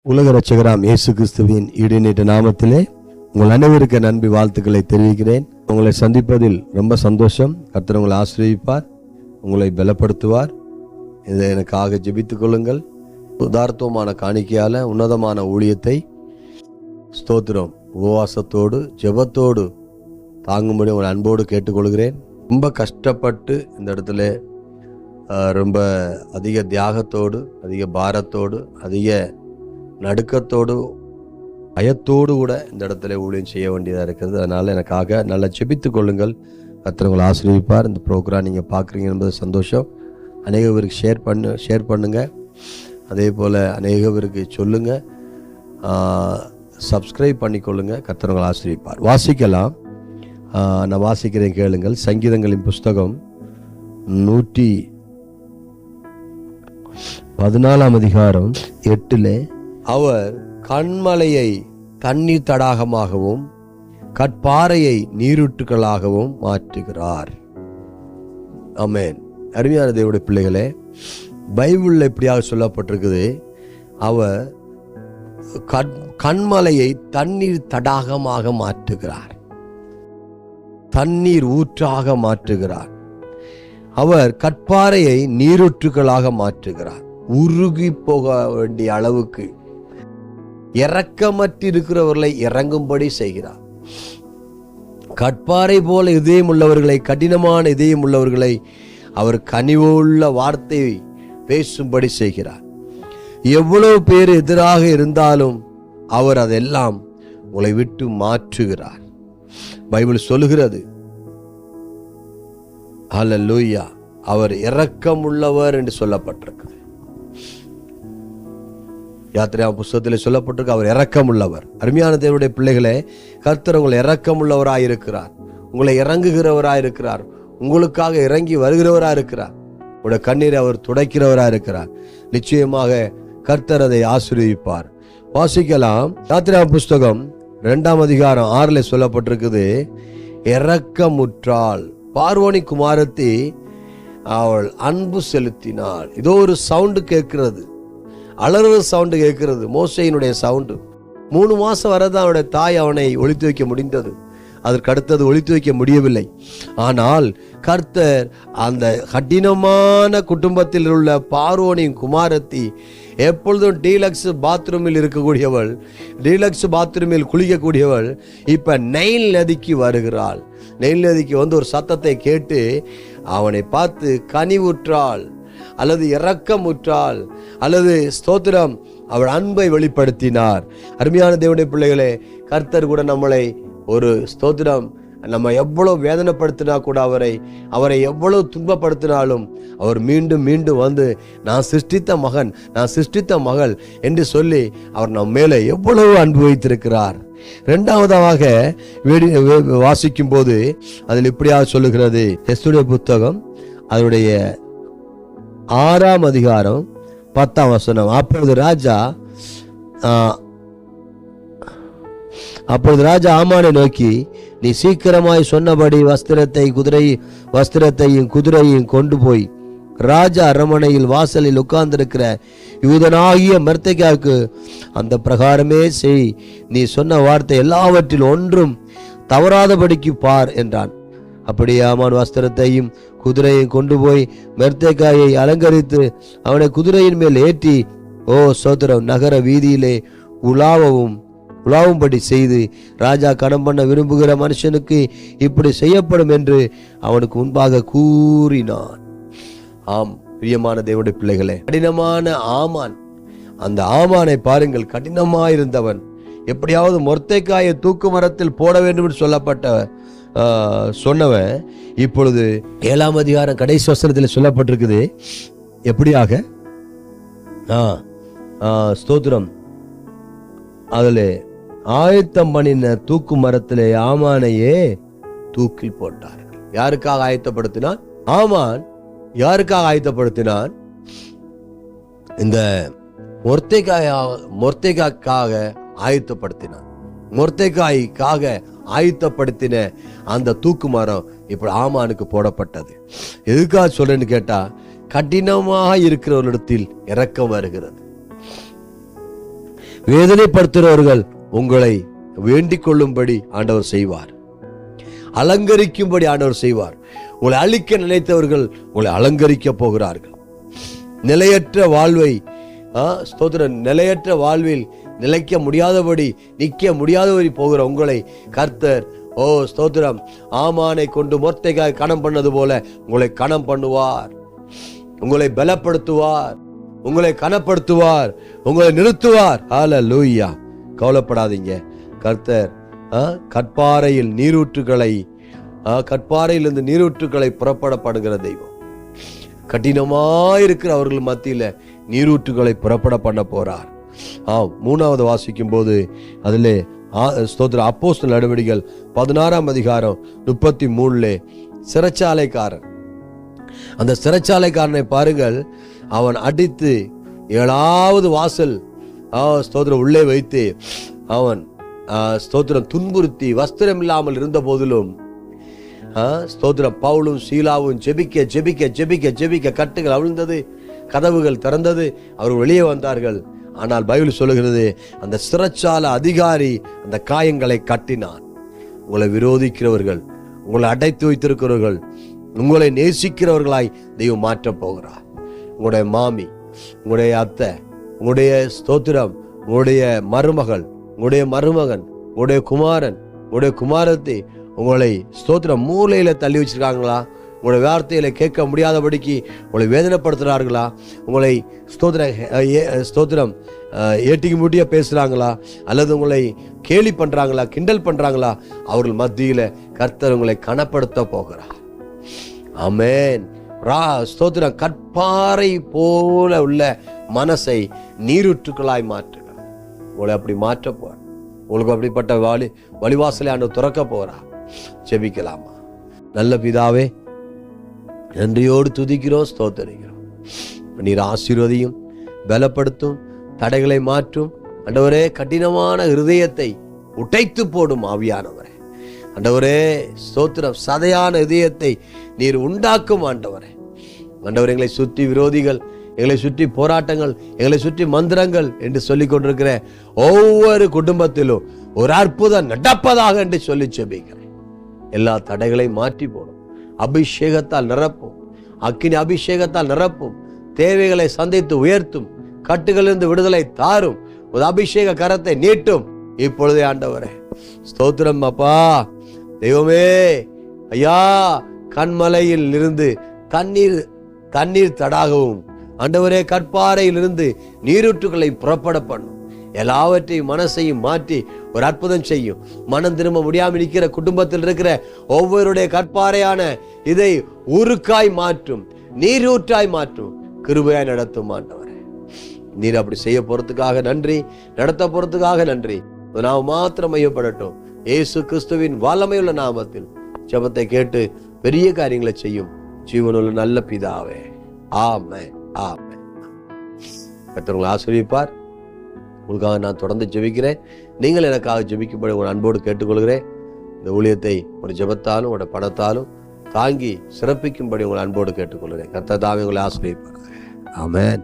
உலக இரட்சகராம் இயேசு கிறிஸ்துவின் இடைநீட்ட நாமத்திலே உங்கள் அனைவருக்கு நன்றி வாழ்த்துக்களை தெரிவிக்கிறேன். உங்களை சந்திப்பதில் ரொம்ப சந்தோஷம். கர்த்தர் உங்களை ஆசீர்வதிப்பார், உங்களை பலப்படுத்துவார். இதை எனக்காக ஜெபித்துக் கொள்ளுங்கள். உதார்த்தமான காணிக்கையால உன்னதமான ஊழியத்தை ஸ்தோத்திரம் உபவாசத்தோடு ஜெபத்தோடு தாங்கும்படி உங்களை அன்போடு கேட்டுக்கொள்கிறேன். ரொம்ப கஷ்டப்பட்டு இந்த இடத்துல ரொம்ப அதிக தியாகத்தோடு, அதிக பாரத்தோடு, அதிக நடுக்கத்தோடு, பயத்தோடு கூட இந்த இடத்துல ஊழியம் செய்ய வேண்டியதாக இருக்கிறது. அதனால் எனக்காக நல்லா ஜெபித்து கொள்ளுங்கள். கர்த்தர் உங்களை ஆசீர்வதிப்பார். இந்த ப்ரோக்ராம் நீங்கள் பார்க்குறீங்க என்பது சந்தோஷம். அநேக பேருக்கு ஷேர் பண்ணுங்கள். அதே போல் அநேக பேருக்கு சொல்லுங்கள், சப்ஸ்கிரைப் பண்ணிக்கொள்ளுங்கள். கர்த்தர் உங்களை ஆசீர்வதிப்பார். வாசிக்கலாம். நான் வாசிக்கிறேன், கேளுங்கள். சங்கீதங்களின் புஸ்தகம் 114 அதிகாரம் 8 அவர் கண்மலையை தண்ணீர் தடாகமாகவும் கற்பாறையை நீரூற்றுகளாகவும் மாற்றுகிறார். ஆமென். அருமையான தேவனுடைய பிள்ளைகளே, பைபிளில் எப்படியாக சொல்லப்பட்டிருக்குது, அவர் கண்மலையை தண்ணீர் தடாகமாக மாற்றுகிறார், தண்ணீர் ஊற்றாக மாற்றுகிறார். அவர் கற்பாறையை நீரூற்றுகளாக மாற்றுகிறார். உருகி போக வேண்டிய அளவுக்கு இரக்கமற்று இருக்கிறவர்களை இறங்கும்படி செய்கிறார். கற்பாறை போல இதயம் உள்ளவர்களை, கடினமான இதயம் உள்ளவர்களை அவர் கனிவுள்ள வார்த்தையை பேசும்படி செய்கிறார். எவ்வளவு பேர் எதிராக இருந்தாலும் அவர் அதெல்லாம் உங்களை விட்டு மாற்றுகிறார். பைபிள் சொல்லுகிறது, ஹல்லேலூயா, அவர் இரக்கம் உள்ளவர் என்று சொல்லப்பட்டிருக்கிறது. யாத்திரை புஸ்தகத்தில் சொல்லப்பட்டிருக்கு, அவர் இரக்கம் உள்ளவர். அருமையான தேவனுடைய பிள்ளைகளே, கர்த்தர் உங்களை இரக்கம் உள்ளவராயிருக்கிறார், உங்களை இறங்குகிறவராயிருக்கிறார், உங்களுக்காக இறங்கி வருகிறவராயிருக்கிறார், உங்களுடைய கண்ணீரை அவர் துடைக்கிறவராயிருக்கிறார். நிச்சயமாக கர்த்தர் அதை ஆசீர்வதிப்பார். வாசிக்கலாம். யாத்திரை புஸ்தகம் 2 அதிகாரம் 6 சொல்லப்பட்டிருக்குது, இரக்கமுற்றாள் பார்வோனி குமாரத்தி அவள் அன்பு செலுத்தினாள். இதோ ஒரு சவுண்டு கேட்கிறது, அலறுற சவுண்டு கேட்கிறது, மோசையினுடைய சவுண்டு. 3 மாசம் வரதான் அவனுடைய தாய் அவனை ஒளித்து வைக்க முடிந்தது. அதற்கு அடுத்தது ஒளித்து வைக்க முடியவில்லை. ஆனால் கர்த்தர் அந்த கடினமான குடும்பத்தில் உள்ள பார்வோனின் குமாரத்தி, எப்பொழுதும் டீலக்ஸ் பாத்ரூமில் இருக்கக்கூடியவள், டீலக்ஸ் பாத்ரூமில் குளிக்கக்கூடியவள், இப்ப நைல் நதிக்கு வருகிறாள். நைல் நதிக்கு வந்து ஒரு சத்தத்தை கேட்டு அவனை பார்த்து கனிவுற்றாள், அல்லது இரக்கமுற்றாள், அல்லது ஸ்தோத்திரம் அவள் அன்பை வெளிப்படுத்தினார். அருமையான தேவனுடைய பிள்ளைகளே, கர்த்தர் கூட நம்மளை ஒரு ஸ்தோத்திரம், நம்ம எவ்வளவு வேதனைப்படுத்தினா கூட, அவரை எவ்வளவு துன்பப்படுத்தினாலும் அவர் மீண்டும் மீண்டும் வந்து நான் சிருஷ்டித்த மகன், நான் சிருஷ்டித்த மகள் என்று சொல்லி அவர் நம் மேலே எவ்வளவு அன்பு வைத்திருக்கிறார். 2வதாக வாசிக்கும் போது அதில் இப்படியாக சொல்லுகிறது. எஸ்தேர் புத்தகம் அதனுடைய 6 அதிகாரம் 10 வசனம். அப்பொழுது ராஜா ஆமானை நோக்கி, நீ சீக்கிரமாய் சொன்னபடி வஸ்திரத்தையும் குதிரையும் கொண்டு போய் ராஜா அரமனையில் வாசலில் உட்கார்ந்திருக்கிற யூதனாகிய மொர்தெகாய்க்கு அந்த பிரகாரமே செய். நீ சொன்ன வார்த்தை எல்லாவற்றில் ஒன்றும் தவறாதபடிக்கு பார் என்றான். அப்படியே ஆமான் வஸ்திரத்தையும் குதிரையும் கொண்டு போய் மொர்தெகாயை அலங்கரித்து அவனை குதிரையின் மேல் ஏற்றி, ஓ சோதரம், நகர வீதியிலே உலாவும்படி செய்து, ராஜா கணம் பண்ண விரும்புகிற மனுஷனுக்கு இப்படி செய்யப்படும் என்று அவனுக்கு முன்பாக கூறினான். ஆம், பிரியமான தேவனுடைய பிள்ளைகளே, கடினமான ஆமான், அந்த ஆமானை பாருங்கள். கடினமாயிருந்தவன், எப்படியாவது மொர்தெகாயை தூக்கு மரத்தில் போட வேண்டும் என்று சொன்னவன் இப்பொழுது 7 அதிகாரம் கடைசி வசனத்தில் சொல்லப்பட்டிருக்குது. எப்படியாக ஸ்தோத்திரம், அதில் ஆயத்தம் பண்ணின தூக்கு மரத்திலே ஆமானையே தூக்கில் போட்டார்கள். யாருக்காக ஆயத்தப்படுத்தினான்? ஆமான் யாருக்காக ஆயத்தப்படுத்தினான்? இந்த மொர்தெகாய்க்காக ஆயத்தப்படுத்தினான். மொர்தெகாய்க்காக ஆயத்தப்படுத்தின அந்த தூக்கு மரம் இப்படி ஆமானுக்கு போடப்பட்டது. எதுக்காக சொல்றேன்னு கேட்டா, கடினமாக இருக்கிறவர்களிடத்தில் இரக்கம் வருகிறது. வேதனைப்படுத்துகிறவர்கள் உங்களை வேண்டிக் கொள்ளும்படி ஆண்டவர் செய்வார். அலங்கரிக்கும்படி ஆண்டவர் செய்வார். உங்களை அழிக்க நினைத்தவர்கள் உங்களை அலங்கரிக்க போகிறார்கள். நிலையற்ற வாழ்வை ஸ்தோத்திரம், நிலையற்ற வாழ்வில் நிலைக்க முடியாதபடி நிற்க முடியாதபடி போகிற உங்களை கர்த்தர் ஸ்தோத்திரம் ஆமானை கொண்டு மொர்தெகாய் கணம் பண்ணது போல உங்களை கணம் பண்ணுவார். உங்களை பலப்படுத்துவார், உங்களை கனப்படுத்துவார், உங்களை நிறுத்துவார். ஹல்லேலூயா. கவலைப்படாதீங்க. கர்த்தர் கற்பாறையில் நீரூற்றுகளை கற்பாறையிலிருந்து நீரூற்றுகளை புறப்படப்படுகிற தெய்வம். கடினமாயிருக்கிற அவர்கள் மத்தியில நீரூற்றுகளை புறப்பட பண்ண போறார். 3வது வாசிக்கும் போது அதிலே ஸ்தோத்திர அப்போஸ்தலர் நடவடிக்கைகள் 16ஆம் அதிகாரம் 33 சிறைச்சாலைக்காரன், அந்த சிறைச்சாலைக்காரனை பாருங்கள். அவன் அடித்து 7வது வாசல் ஸ்தோத்திரம் உள்ளே வைத்து அவன் ஸ்தோத்திரம் துன்புறுத்தி வஸ்திரம் இல்லாமல் இருந்த போதிலும் ஸ்தோத்திரம் பவுலும் சீலாவும் ஜெபிக்க ஜெபிக்க ஜெபிக்க ஜெபிக்க கட்டுகள் அவிழ்ந்தது, கதவுகள் திறந்தது, அவர்கள் வெளியே வந்தார்கள். ஆனால் பைபிள் சொல்லுகிறது, அந்த சிறைச்சாலை அதிகாரி அந்த காயங்களை கட்டினான். உங்களை விரோதிக்கிறவர்கள், உங்களை அடைத்து வைத்திருக்கிறவர்கள், உங்களை நேசிக்கிறவர்களாய் தெய்வம் மாற்றப் போகிறார். உங்களுடைய மாமி, உங்களுடைய அத்தை, உங்களுடைய ஸ்தோத்திரம், உங்களுடைய மருமகள், உங்களுடைய மருமகன், உங்களுடைய குமாரன், உங்களுடைய குமாரத்தை உங்களை ஸ்தோத்திரம் மூலையில தள்ளி வச்சிருக்காங்களா? உங்களுடைய வார்த்தையில கேட்க முடியாதபடிக்கு உங்களை வேதனைப்படுத்துறார்களா? உங்களை ஸ்தோத்திரம் ஏட்டிக்கு மூட்டியா பேசுறாங்களா? அல்லது உங்களை கேலி பண்றாங்களா, கிண்டல் பண்றாங்களா? அவர்கள் மத்தியில கர்த்தர் உங்களை கனப்படுத்த போகிறார். ஆமென். ஸ்தோத்திரம். கற்பாறை போல உள்ள மனசை நீரூற்றுக்களாய் மாற்றுகிறார். உங்களை அப்படி மாற்ற போறார். உங்களுக்கு அப்படிப்பட்ட வழிவாசலை ஆண்டு துறக்க போறார். ஜெபிக்கலாமா? நல்ல பிதாவே, நன்றியோடு துதிக்கிறோம், ஸ்தோத்திரிக்கிறோம். நீர் ஆசீர்வதியும், பலப்படுத்தும், தடைகளை மாற்றும் ஆண்டவரே. கடினமான இருதயத்தை உடைத்து போடும் ஆவியானவரே. ஆண்டவரே ஸ்தோத்திரம். சதையான இதயத்தை நீர் உண்டாக்கும் ஆண்டவரே. ஆண்டவர், எங்களை சுற்றி விரோதிகள், எங்களை சுற்றி போராட்டங்கள், எங்களை சுற்றி மந்திரங்கள் என்று சொல்லிக் கொண்டிருக்கிற ஒவ்வொரு குடும்பத்திலும் ஒரு அற்புதம் நடப்பதாக என்று சொல்லி ஜெபிக்கிறேன். எல்லா தடைகளையும் மாற்றி போடும். அபிஷேகத்தால் நிரப்பும், அக்கினி அபிஷேகத்தால் நிரப்பும். தேவைகளை சந்தித்து உயர்த்தும், கட்டுகளிலிருந்து விடுதலை தாரும். ஒரு அபிஷேக கரத்தை நீட்டும் இப்பொழுதே ஆண்டவரே. ஸ்தோத்திரம் அப்பா. தெய்வமே ஐயா, கண்மலையில் இருந்து தண்ணீர் தடாகவும் ஆண்டவரே கற்பாறையில் இருந்து நீரூற்றுகளை புறப்பட பண்ணும். எல்லாவற்றையும் மனசையும் மாற்றி ஒரு அற்புதம் செய்யும். மனம் திரும்ப முடியாமல் இருக்கிற குடும்பத்தில் இருக்கிற ஒவ்வொருடைய கற்பாறையான இதை ஊருக்காய் மாற்றும், நீரூற்றாய் மாற்றும். கிருபையாய் நடத்தும் ஆண்டவரே. நீர் அப்படி செய்ய போறதுக்காக நன்றி, நடத்த போறதுக்காக நன்றி. நாம் மாத்திரம் மையப்படட்டும். இயேசு கிறிஸ்துவின் வல்லமையுள்ள நாமத்தில் ஜெபத்தை கேட்டு பெரிய காரியங்களை செய்யும் ஜீவனுள்ள நல்ல பிதாவே. ஆமென், ஆமென். கர்த்தர் உங்களை ஆசீர்வதிப்பார். உங்களுக்காக நான் தொடர்ந்து ஜெபிக்கிறேன். நீங்கள் எனக்காக ஜெபிக்கும்படி உங்கள் அன்போடு கேட்டுக்கொள்கிறேன். இந்த ஊழியத்தை ஒரு ஜெபத்தாலும் உங்களோட பணத்தாலும் தாங்கி சிறப்பிக்கும்படி உங்கள் அன்போடு கேட்டுக்கொள்கிறேன். கர்த்தர் தாமே உங்களை ஆசீர்வதிப்பார். ஆமென்.